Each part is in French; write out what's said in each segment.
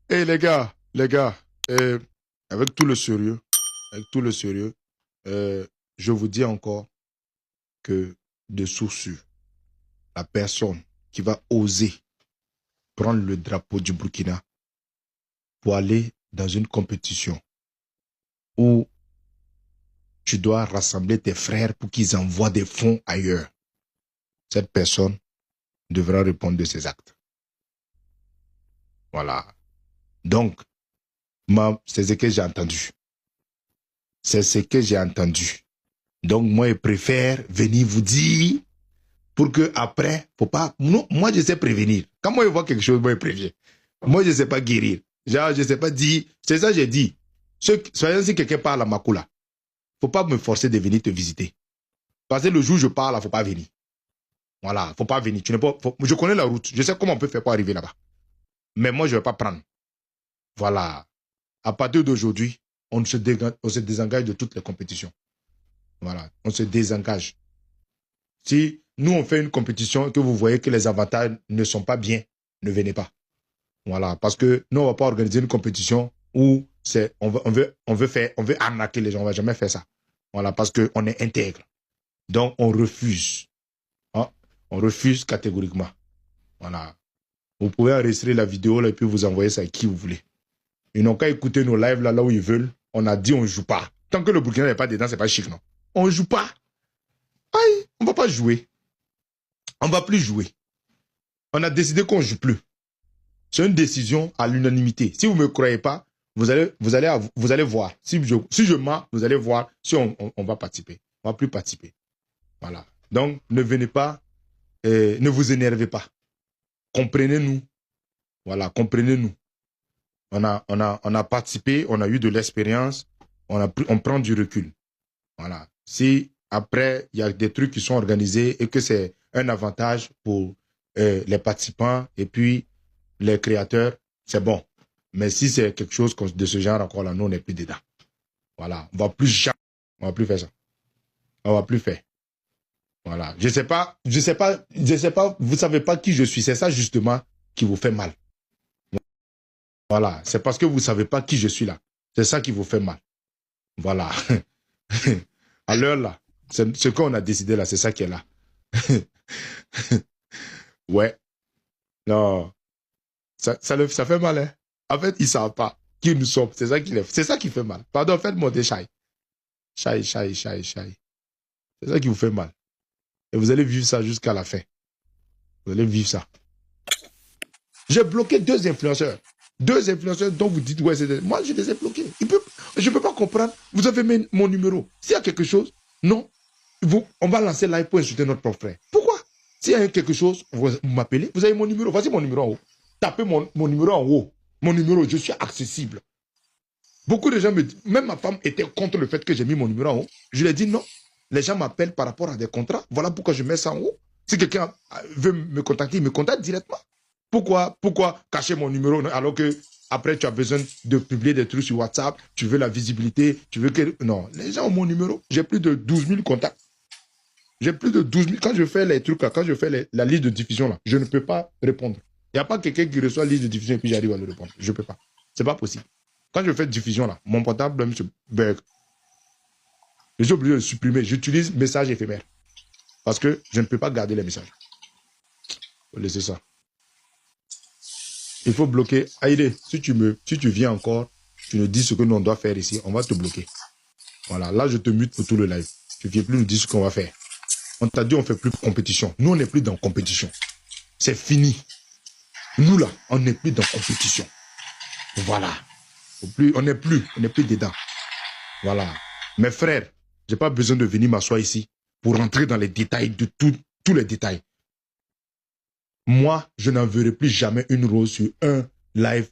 Et les gars, avec tout le sérieux, avec tout le sérieux, je vous dis encore que de source sûre, la personne qui va oser prendre le drapeau du Burkina pour aller dans une compétition où tu dois rassembler tes frères pour qu'ils envoient des fonds ailleurs, cette personne devra répondre de ses actes. Voilà. Donc, c'est ce que j'ai entendu. C'est ce que j'ai entendu. Donc, moi, je préfère venir vous dire pour que après, faut pas. Non, moi, je sais prévenir. Quand moi, je vois quelque chose, moi, je préviens. Moi, je ne sais pas guérir. Genre, je ne sais pas dire. C'est ça que j'ai dit. Soyez si quelqu'un parle à Makula, faut pas me forcer de venir te visiter. Parce que le jour où je parle, faut pas venir. Voilà, faut pas venir. Je connais la route. Je sais comment on peut faire pour arriver là-bas. Mais moi, je ne vais pas prendre. Voilà. À partir d'aujourd'hui, on se désengage de toutes les compétitions. Voilà. On se désengage. Si nous, on fait une compétition et que vous voyez que les avantages ne sont pas bien, ne venez pas. Voilà. Parce que nous, on ne va pas organiser une compétition où on veut arnaquer les gens. On ne va jamais faire ça. Voilà. Parce qu'on est intègre. Donc, on refuse. Hein? On refuse catégoriquement. Voilà. Vous pouvez enregistrer la vidéo là, et puis vous envoyer ça à qui vous voulez. Ils n'ont qu'à écouter nos lives là où ils veulent. On a dit on ne joue pas. Tant que le Burkina n'est pas dedans, c'est pas chic, non? On ne joue pas. Aïe, on ne va pas jouer. On ne va plus jouer. On a décidé qu'on ne joue plus. C'est une décision à l'unanimité. Si vous ne me croyez pas, vous allez voir. Si je mens, vous allez voir si on va participer. On ne va plus participer. Voilà. Donc, ne venez pas, ne vous énervez pas. Comprenez-nous. Voilà, comprenez-nous. On a participé, on a eu de l'expérience, on prend du recul. Voilà. Si après, il y a des trucs qui sont organisés et que c'est un avantage pour les participants et puis les créateurs, c'est bon. Mais si c'est quelque chose de ce genre encore là, nous, on n'est plus dedans. Voilà. On va plus faire ça. On va plus faire. Voilà. Je sais pas, vous savez pas qui je suis. C'est ça justement qui vous fait mal. Voilà. C'est parce que vous savez pas qui je suis là. C'est ça qui vous fait mal. Voilà. À l'heure là, ce qu'on a décidé là, c'est ça qui est là. Ouais. Non. Ça fait mal, hein. En fait, ils ne savent pas qui nous sommes. C'est ça qui fait mal. Pardon, faites monter Chai. Chai. C'est ça qui vous fait mal. Et vous allez vivre ça jusqu'à la fin. Vous allez vivre ça. J'ai bloqué 2 influenceurs. 2 influenceurs dont vous dites, ouais, moi, je les ai bloqués. Je ne peux pas comprendre. Vous avez mis mon numéro. S'il y a quelque chose, non. On va lancer live pour insulter notre propre frère. Pourquoi? S'il y a quelque chose, vous m'appelez. Vous avez mon numéro. Voici mon numéro en haut. Tapez mon numéro en haut. Mon numéro, je suis accessible. Beaucoup de gens me disent, même ma femme était contre le fait que j'ai mis mon numéro en haut. Je lui ai dit non. Les gens m'appellent par rapport à des contrats. Voilà pourquoi je mets ça en haut. Si quelqu'un veut me contacter, il me contacte directement. Pourquoi cacher mon numéro alors que après tu as besoin de publier des trucs sur WhatsApp, tu veux la visibilité, tu veux que... Non, les gens ont mon numéro. J'ai plus de 12 000 contacts. J'ai plus de 12 000. Quand je fais les trucs là, quand je fais la liste de diffusion là, je ne peux pas répondre. Il n'y a pas quelqu'un qui reçoit la liste de diffusion et puis j'arrive à le répondre. Je ne peux pas. C'est pas possible. Quand je fais diffusion là, mon portable me bug. Je suis obligé de supprimer. J'utilise message éphémère. Parce que je ne peux pas garder les messages. Il faut laisser ça. Il faut bloquer. Aïdé, si tu viens encore, tu nous dis ce que nous on doit faire ici, on va te bloquer. Voilà, là je te mute pour tout le live. Tu ne viens plus nous dire ce qu'on va faire. On t'a dit on ne fait plus de compétition. Nous on n'est plus dans compétition. C'est fini. Nous là, on n'est plus dans compétition. Voilà. On n'est plus dedans. Voilà. Mes frères, je n'ai pas besoin de venir m'asseoir ici pour rentrer dans les détails de tous les détails. Moi, je n'en verrai plus jamais une rose sur un live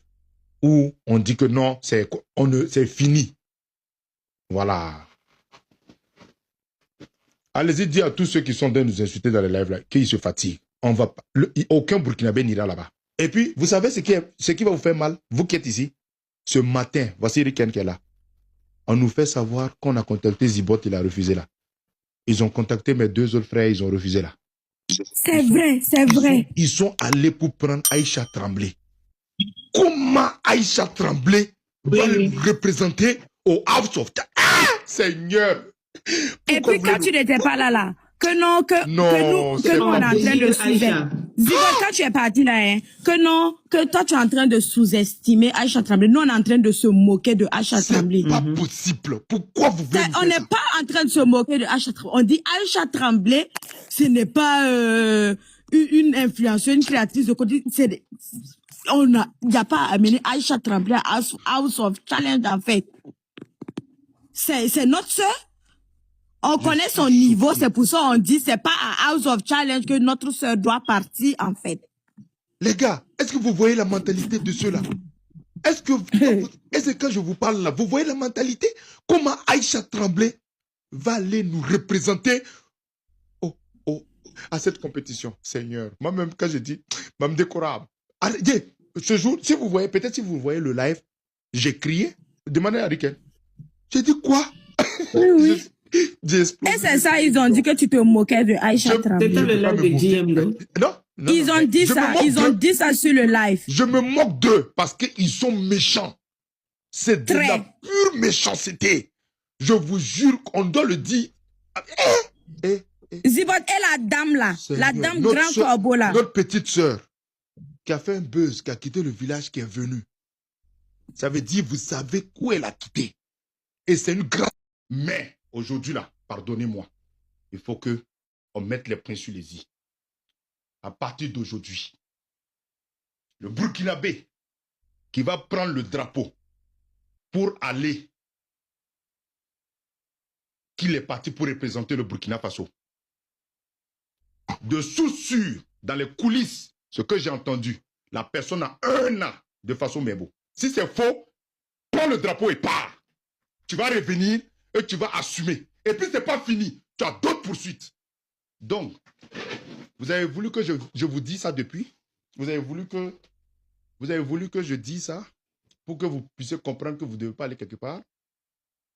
où on dit que non, c'est fini. Voilà. Allez-y dire à tous ceux qui sont en train de nous insulter dans les lives là qu'ils se fatiguent. Aucun Burkinabé n'ira là-bas. Et puis, vous savez ce qui va vous faire mal, vous qui êtes ici, ce matin, voici Riken qui est là. On nous fait savoir qu'on a contacté Zibot, il a refusé là. Ils ont contacté mes 2 autres frères, ils ont refusé là. C'est vrai. Ils sont allés pour prendre Aïcha Tremblay. Comment Aïcha Tremblay va nous représenter au House of... Ah, Seigneur. Et puis quand tu n'étais pas là, que nous, on est en train de sous-estimer. Zigot, quand tu es parti là, hein, que toi tu es en train de sous-estimer Aïcha Tremblay. Nous on est en train de se moquer de Aïcha Tremblay. C'est pas possible. Pourquoi vous voulez On n'est pas en train de se moquer de Aïcha Tremblay. On dit Aïcha Tremblay, ce n'est pas une influenceuse, une créatrice de contenu. Il n'y a pas à amener Aïcha Tremblay à House of Challenge en fait. C'est notre sœur. On connaît son niveau, c'est pour ça on dit c'est pas à House of Challenge que notre sœur doit partir en fait. Les gars, est-ce que vous voyez la mentalité de ceux-là? Est-ce que quand je vous parle là, vous voyez la mentalité? Comment Aïcha Tremblay va aller nous représenter à cette compétition? Seigneur, moi-même quand je dis, Mme Décorable, arrêtez, ce jour, si vous voyez, peut-être si vous voyez le live, j'ai crié, demandez à Riken. J'ai dit quoi? Oui. Et c'est ça, ils ont dit que tu te moquais de Aïcha Tremblay. C'était le live de GM, non? Ils ont dit ça sur le live. Je me moque d'eux parce qu'ils sont méchants. C'est de la pure méchanceté. Je vous jure qu'on doit le dire. Zibot et la dame là, la dame grand corbeau là. Notre petite sœur qui a fait un buzz, qui a quitté le village, qui est venue. Ça veut dire, vous savez où elle a quitté. Et c'est une grâce. Mais aujourd'hui là, pardonnez-moi, il faut que on mette les points sur les i. À partir d'aujourd'hui, le Burkinabé qui va prendre le drapeau pour aller, qu'il est parti pour représenter le Burkina Faso. De source dans les coulisses, ce que j'ai entendu, la personne a 1 an de façon mémo. Si c'est faux, prends le drapeau et pars. Tu vas revenir et tu vas assumer. Et puis c'est pas fini, tu as d'autres poursuites. Donc, vous avez voulu que je vous dise ça depuis? Vous avez voulu que je dise ça pour que vous puissiez comprendre que vous ne devez pas aller quelque part?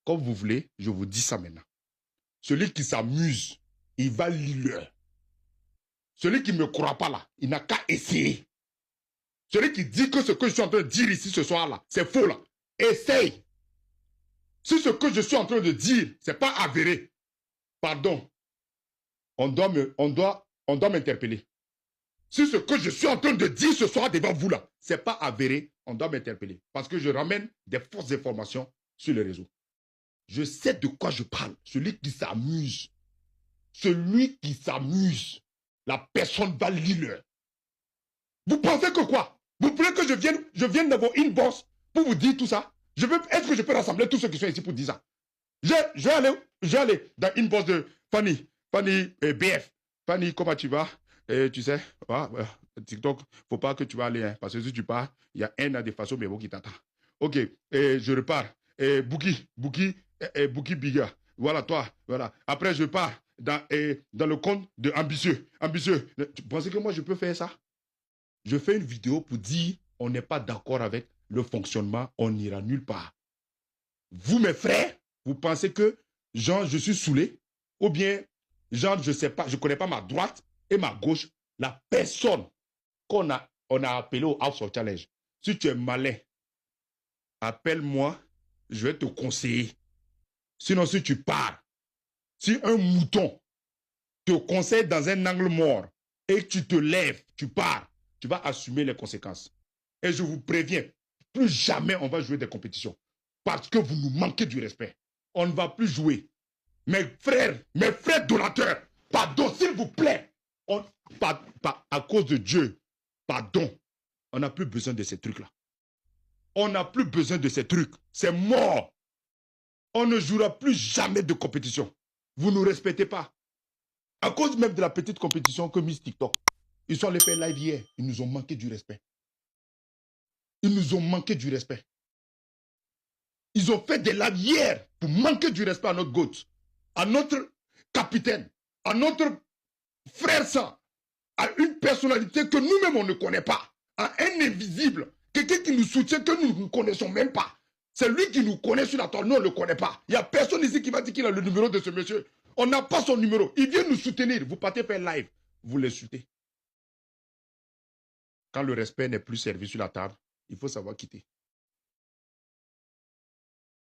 Comme vous voulez, je vous dis ça maintenant. Celui qui s'amuse, il va lire. Celui qui ne me croit pas là, il n'a qu'à essayer. Celui qui dit que ce que je suis en train de dire ici ce soir là, c'est faux là, essaye. Si ce que je suis en train de dire, ce n'est pas avéré, pardon, on doit m'interpeller. Si ce que je suis en train de dire ce soir devant vous là, ce n'est pas avéré, on doit m'interpeller. Parce que je ramène des fausses informations sur les réseaux. Je sais de quoi je parle. Celui qui s'amuse. Celui qui s'amuse. La personne va lire. Vous pensez que quoi? Vous voulez que je vienne dans vos inbox pour vous dire tout ça? Est-ce que je peux rassembler tous ceux qui sont ici pour dire ça? Je vais aller dans l'inbox de Fanny BF. Fanny, comment tu vas? Tu sais, TikTok, faut pas que tu vas aller, hein, parce que si tu pars, il y a un des façons mais qui t'attend. Ok, je repars. Bookie Biga. Voilà, toi, voilà. Après, je pars dans le compte de Ambitieux. Ambitieux, tu pensais que moi, je peux faire ça? Je fais une vidéo pour dire, on n'est pas d'accord avec le fonctionnement, on n'ira nulle part. Vous, mes frères, vous pensez que, genre, je suis saoulé? Ou bien, genre, je sais pas, je connais pas ma droite et ma gauche. La personne on a appelé au House of Challenge. Si tu es malin, appelle-moi, je vais te conseiller. Sinon, si tu pars, si un mouton te conseille dans un angle mort et que tu te lèves, tu pars, tu vas assumer les conséquences. Et je vous préviens, plus jamais on va jouer des compétitions. Parce que vous nous manquez du respect. On ne va plus jouer. Mes frères donateurs, pardon, s'il vous plaît. À cause de Dieu, pardon. On n'a plus besoin de ces trucs-là. On n'a plus besoin de ces trucs. C'est mort. On ne jouera plus jamais de compétition. Vous ne nous respectez pas. À cause même de la petite compétition que Miss TikTok. Ils sont allés faire live hier. Ils nous ont manqué du respect. Ils nous ont manqué du respect. Ils ont fait des lives hier pour manquer du respect à notre GOAT, à notre capitaine, à notre frère sang, à une personnalité que nous-mêmes on ne connaît pas, à un invisible, quelqu'un qui nous soutient que nous ne connaissons même pas. C'est lui qui nous connaît sur la toile, nous on ne le connaît pas. Il n'y a personne ici qui va dire qu'il a le numéro de ce monsieur. On n'a pas son numéro. Il vient nous soutenir. Vous partez faire live, vous l'insultez. Quand le respect n'est plus servi sur la table, il faut savoir quitter.